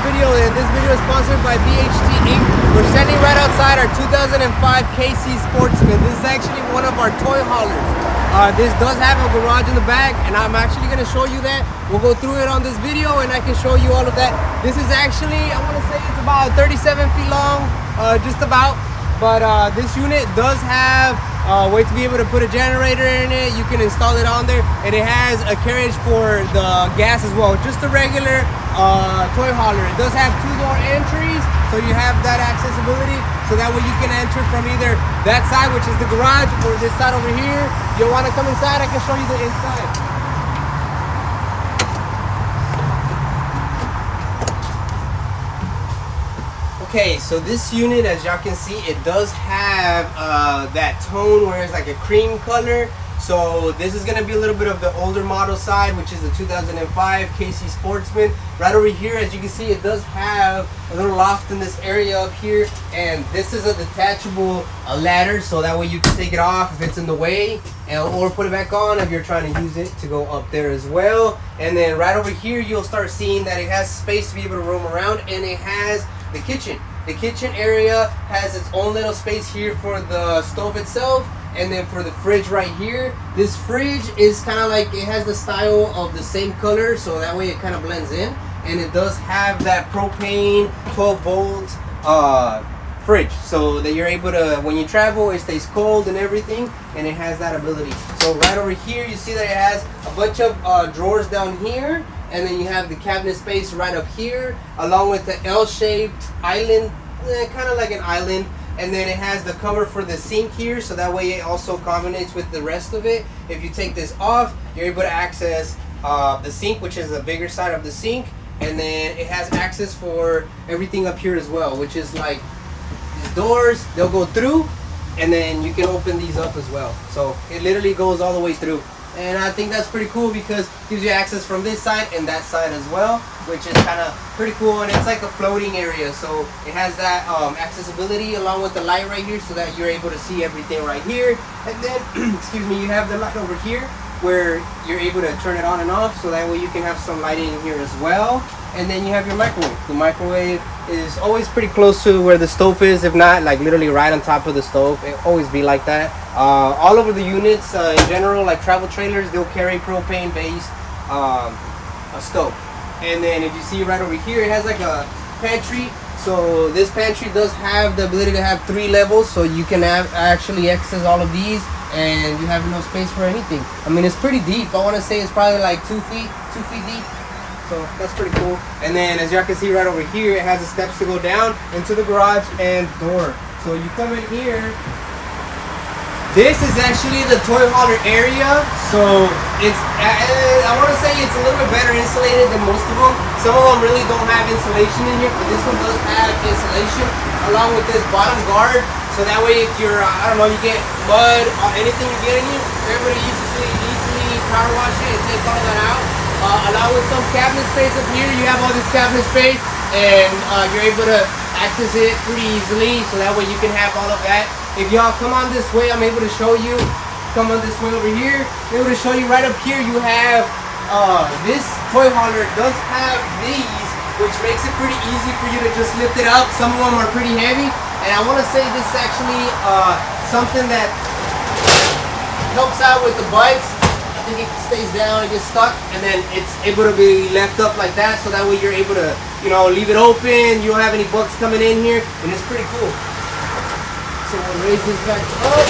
video, and this video is sponsored by BHT Inc. We're standing right outside our 2005 KC Sportsmen. This is actually one of our toy haulers. This does have a garage in the back, and I'm actually going to show you that. We'll go through it on this video, and I can show you all of that. This is actually, I want to say it's about 37 feet long, just about. But this unit does have a way to be able to put a generator in it. You can install it on there, and it has a carriage for the gas as well. Just a regular toy hauler. It does have two-door entries, so you have that accessibility, so that way you can enter from either that side, which is the garage, or this side over here. You want to come inside, I can show you the inside. Okay, so this unit, as y'all can see, it does have that tone where it's like a cream color. So this is going to be a little bit of the older model side, which is the 2005 KC Sportsman. Right over here, as you can see, it does have a little loft in this area up here. And this is a detachable ladder, so that way you can take it off if it's in the way, or put it back on if you're trying to use it to go up there as well. And then right over here, you'll start seeing that it has space to be able to roam around, and it has the kitchen. The kitchen area has its own little space here for the stove itself, and then for the fridge right here. This fridge is kind of like, it has the style of the same color, so that way it kind of blends in. And it does have that propane 12 volt fridge, so that you're able to, when you travel, it stays cold and everything, and it has that ability. So right over here, you see that it has a bunch of drawers down here, and then you have the cabinet space right up here, along with the L-shaped island, kind of like an island. And then it has the cover for the sink here, so that way it also combinates with the rest of it. If you take this off, you're able to access the sink, which is the bigger side of the sink. And then it has access for everything up here as well, which is like these doors, they'll go through, and then you can open these up as well. So it literally goes all the way through. And I think that's pretty cool because it gives you access from this side and that side as well, which is kind of pretty cool. And it's like a floating area, so it has that accessibility along with the light right here, so that you're able to see everything right here. And then, excuse me, you have the light over here where you're able to turn it on and off, so that way you can have some lighting here as well. And then you have your microwave. The microwave is always pretty close to where the stove is, if not like literally right on top of the stove. It always be like that. All over the units in general, like travel trailers, they'll carry propane based a stove. And then if you see right over here, it has like a pantry. So this pantry does have the ability to have 3 levels, so you can actually access all of these, and you have no space for anything. I mean, it's pretty deep. I want to say it's probably like 2 feet deep. So that's pretty cool. And then as y'all can see right over here, it has the steps to go down into the garage and door. So you come in here. This is actually the toy hauler area. So it's, I want to say it's a little bit better insulated than most of them. Some of them really don't have insulation in here, but this one does have insulation along with this bottom guard. So that way if you're, I don't know, you get mud or anything you get in you, you're able to easily power wash it and take all that out. Along with some cabinet space up here, you have all this cabinet space, and you're able to access it pretty easily, so that way you can have all of that. If y'all come on this way, I'm able to show you. Come on this way over here, I'm able to show you right up here. You have this toy hauler does have these, which makes it pretty easy for you to just lift it up. Some of them are pretty heavy, and I want to say this is actually something that helps out with the bikes. I think it stays down, it gets stuck, and then it's able to be left up like that, so that way you're able to, you know, leave it open. You don't have any bugs coming in here, and it's pretty cool. So we'll raise this back up.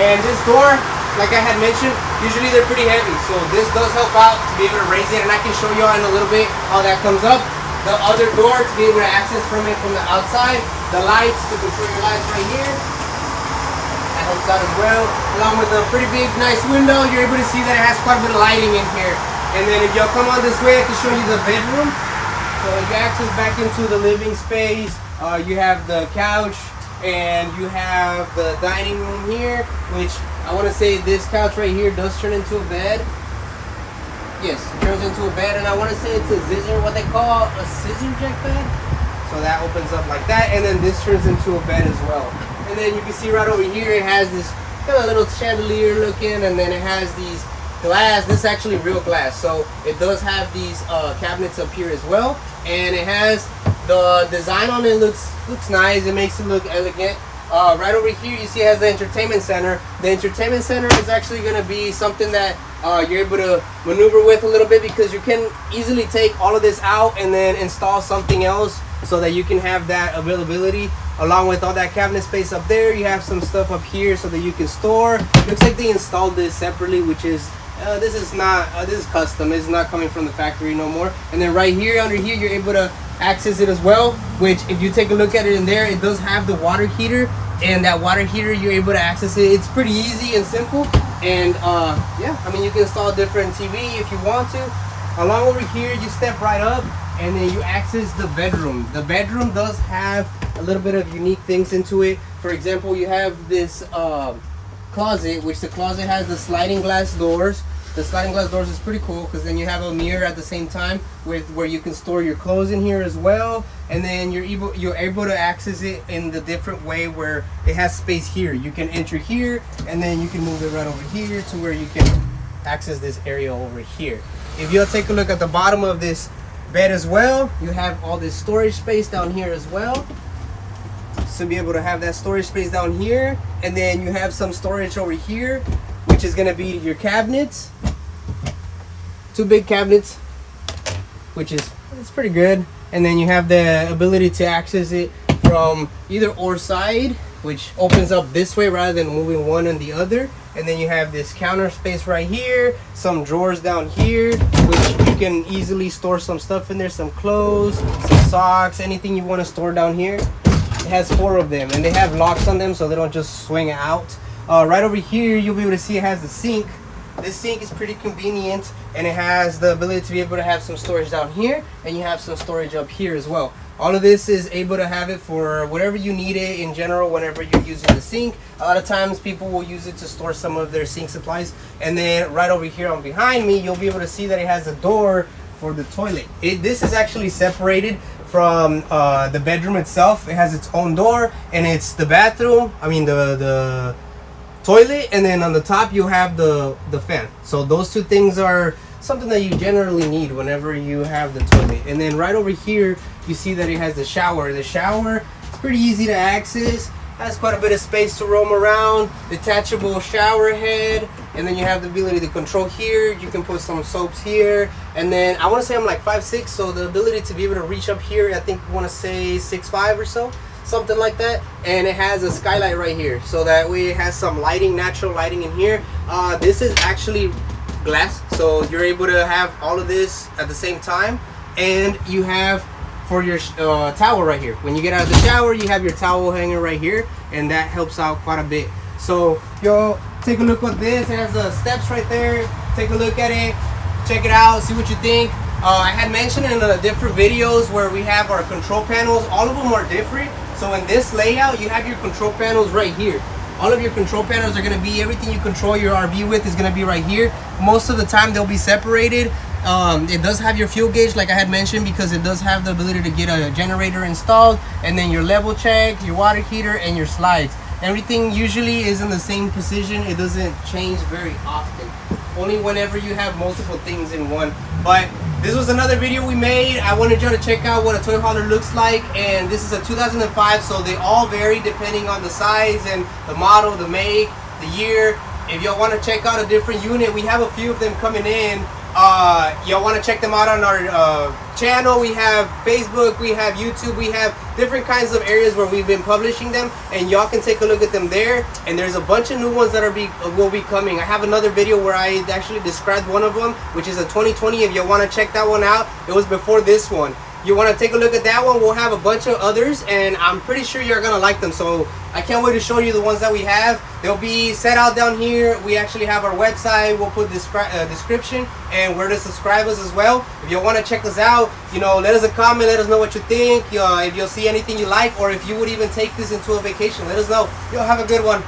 And this door, like I had mentioned, usually they're pretty heavy, so this does help out to be able to raise it, and I can show you in a little bit how that comes up. The other door to be able to access from it from the outside. The lights, to control your lights right here. Helps out as well, along with a pretty big nice window. You're able to see that it has quite a bit of lighting in here. And then if y'all come on this way, I can show you the bedroom. So you access back into the living space. You have the couch, and you have the dining room here, which I want to say this couch right here does turn into a bed. Yes, it turns into a bed, and I want to say it's a scissor, what they call a scissor jack bed. So that opens up like that, and then this turns into a bed as well. And then you can see right over here, it has this kind of little chandelier looking, and then it has these glass. This is actually real glass, so it does have these cabinets up here as well, and it has the design on it. Looks nice. It makes it look elegant. Right over here you see it has the entertainment center. The entertainment center is actually going to be something that you're able to maneuver with a little bit, because you can easily take all of this out and then install something else so that you can have that availability. Along with all that cabinet space up there, you have some stuff up here so that you can store. Looks like they installed this separately, which is this is custom. It's not coming from the factory no more. And then right here, under here, you're able to access it as well, which if you take a look at it in there, it does have the water heater, and that water heater, you're able to access it. It's pretty easy and simple. And yeah, I mean, you can install a different TV if you want to. Along over here, you step right up and then you access the bedroom. The bedroom does have a little bit of unique things into it. For example, you have this closet, which the closet has the sliding glass doors. The sliding glass doors is pretty cool, because then you have a mirror at the same time with where you can store your clothes in here as well. And then you're able to access it in the different way where it has space here. You can enter here, and then you can move it right over here to where you can access this area over here. If you'll take a look at the bottom of this bed as well, you have all this storage space down here as well. So be able to have that storage space down here, and then you have some storage over here, which is going to be your cabinets. 2 big cabinets, which is it's pretty good. And then you have the ability to access it from either or side, which opens up this way rather than moving one and the other. And then you have this counter space right here, some drawers down here, which you can easily store some stuff in there, some clothes, some socks, anything you want to store down here. It has 4 of them, and they have locks on them so they don't just swing out. Right over here, you'll be able to see it has the sink. This sink is pretty convenient, and it has the ability to be able to have some storage down here, and you have some storage up here as well. All of this is able to have it for whatever you need it in general whenever you're using the sink. A lot of times people will use it to store some of their sink supplies. And then right over here on behind me, you'll be able to see that it has a door for the toilet. This is actually separated from the bedroom itself. It has its own door, and it's the bathroom, I mean the toilet, and then on the top you have the fan. So those 2 things are something that you generally need whenever you have the toilet. And then right over here you see that it has the shower. The shower is pretty easy to access, has quite a bit of space to roam around, detachable shower head, and then you have the ability to control here. You can put some soaps here, and then I want to say I'm like 5'6", so the ability to be able to reach up here, I think I want to say 6'5" or so, something like that. And it has a skylight right here, so that way it has some lighting, natural lighting in here. This is actually glass, so you're able to have all of this at the same time. And you have for your towel right here. When you get out of the shower, you have your towel hanger right here, and that helps out quite a bit. So yo, take a look at this. It has the steps right there. Take a look at it, check it out, see what you think. I had mentioned in the different videos where we have our control panels. All of them are different. So in this layout, you have your control panels right here. All of your control panels are going to be, everything you control your RV with is going to be right here. Most of the time they'll be separated. It does have your fuel gauge, like I had mentioned, because it does have the ability to get a generator installed, and then your level check, your water heater, and your slides. Everything usually is in the same position. It doesn't change very often, only whenever you have multiple things in one. But this was another video we made. I wanted you to check out what a toy hauler looks like, and this is a 2005, so they all vary depending on the size and the model, the make, the year. If y'all want to check out a different unit, we have a few of them coming in. Y'all want to check them out on our channel. We have Facebook, we have YouTube, we have different kinds of areas where we've been publishing them, and y'all can take a look at them there. And there's a bunch of new ones that will be coming. I have another video where I actually described one of them, which is a 2020. If you want to check that one out, it was before this one. You want to take a look at that one, we'll have a bunch of others, and I'm pretty sure you're gonna like them. So I can't wait to show you the ones that we have. They'll be set out down here. We actually have our website. We'll put description and where to subscribe us as well. If you want to check us out, you know, let us a comment, let us know what you think. If you'll see anything you like, or if you would even take this into a vacation, let us know. You'll have a good one.